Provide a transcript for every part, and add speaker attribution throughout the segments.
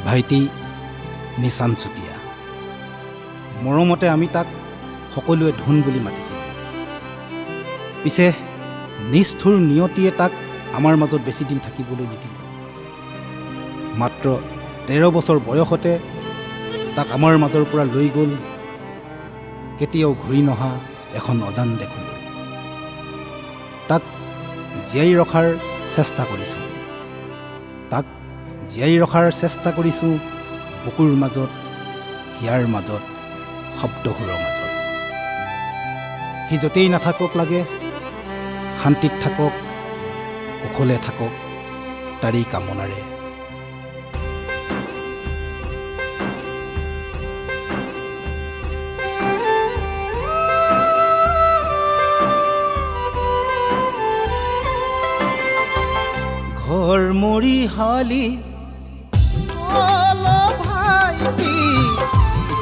Speaker 1: ভাইটি নিচান চুতীয়া। মৰমতে আমি তাক সকলোৱে ধুন বুলি মাতিছিলোঁ। পিছে নিষ্ঠুৰ নিয়তিয়ে তাক আমাৰ মাজত বেছি দিন থাকিবলৈ নিদিলে। মাত্ৰ 13 বছৰ বয়সতে তাক আমাৰ মাজৰ পৰা লৈ গ'ল কেতিয়াও ঘূৰি নহা এখন অজান দেশলৈ। তাক জীয়াই ৰখাৰ চেষ্টা কৰিছোঁ। বুকুৰ মাজত, হিয়াৰ মাজত, শব্দসুৰৰ মাজত। সি য'তেই নাথাকক লাগে, শান্তিত থাকক, কুশলে থাকক, তাৰি কামনাৰে। ঘৰ মৰিশালি ভাইটি,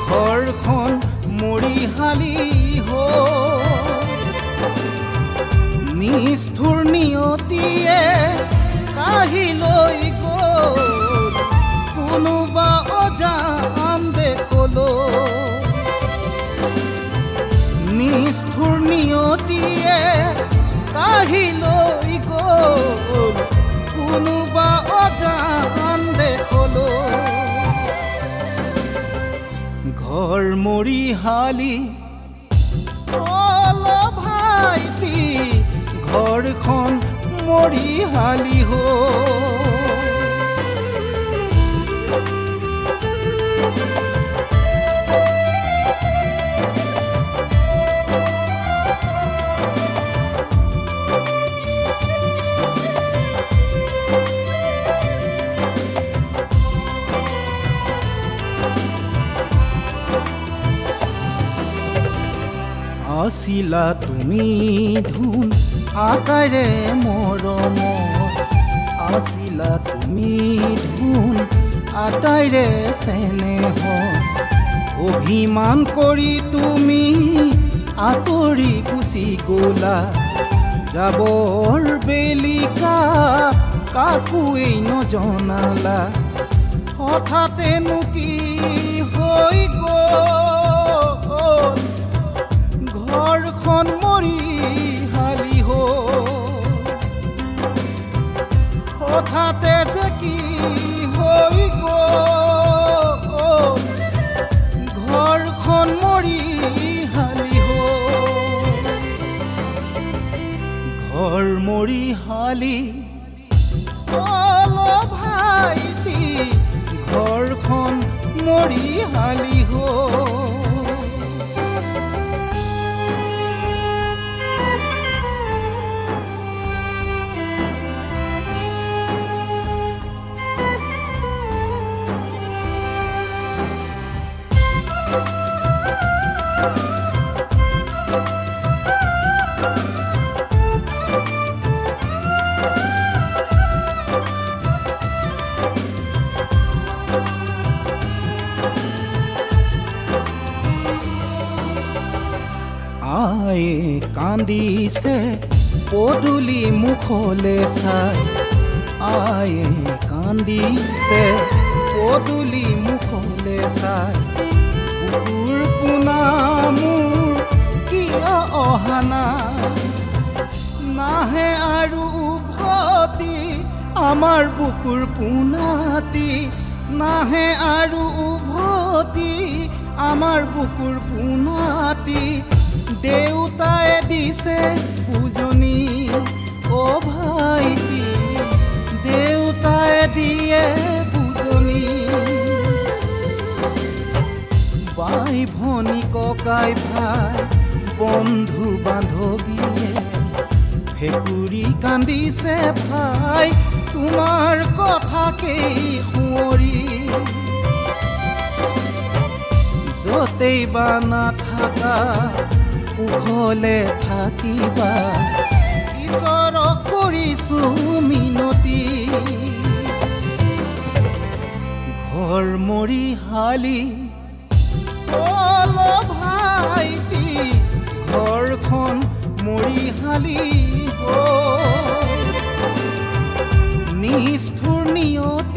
Speaker 1: ঘৰখন মৰিশালি নিষ্ঠুৰ নিয়তিয়ে কাঢ়ি লৈ গ'ল কোনোবা অজান দেশলৈ। নিষ্ঠুৰ নিয়তিয়ে কাঢ়ি লৈ গ'ল কোনোবা অজান দেশলৈ। ঘৰ মৰিশালি ভাইটি, ঘৰখন মৰিশালি আছিলা তুমি ধুন আকাৰে মৰমৰ, আছিলা তুমি ধুন আটাইৰে চেনেহৰ। অভিমান কৰি তুমি আঁতৰি গুচি গ'লা, যাবৰ বেলিকা কাকোৱেই নজনালা। হঠাতেনো কি হৈ গ'ল ঘৰখন মৰিশালি হঠাতে যে কি হৈ গ'ল ঘৰখন মৰিশালি ঘৰ মৰিশালি ভাইটি, ঘৰখন মৰিশালি আয়ে কান্দিছে পদূলি মুখলে চাই, আয়ে কান্দিছে পদূলি মুখলে চাই। বুকুৰ পোনা মোৰ কিয় অহা নাই, নাহে আৰু উভতি আমাৰ বুকুৰ পোনাতি, নাহে আৰু উভতি আমাৰ বুকুৰ পোনাতি। দেউতায়ে দিছে উজনি অ' ভাইটি, দেউতায়ে দিয়ে বুজনি। বাই ভনী ককাই ভাই বন্ধু বান্ধৱীয়ে ভেকুৰি কান্দিছে ভাই তোমাৰ কথাকেই সুঁৱৰি। য'তেই বা নাথাকা কুশলে থাকিবা, ঈশ্বৰক কৰিছোঁ মিনতি। ঘৰ মৰিশালি ভাইটি, ঘৰখন মৰিশালি নিষ্ঠুৰ নিয়তি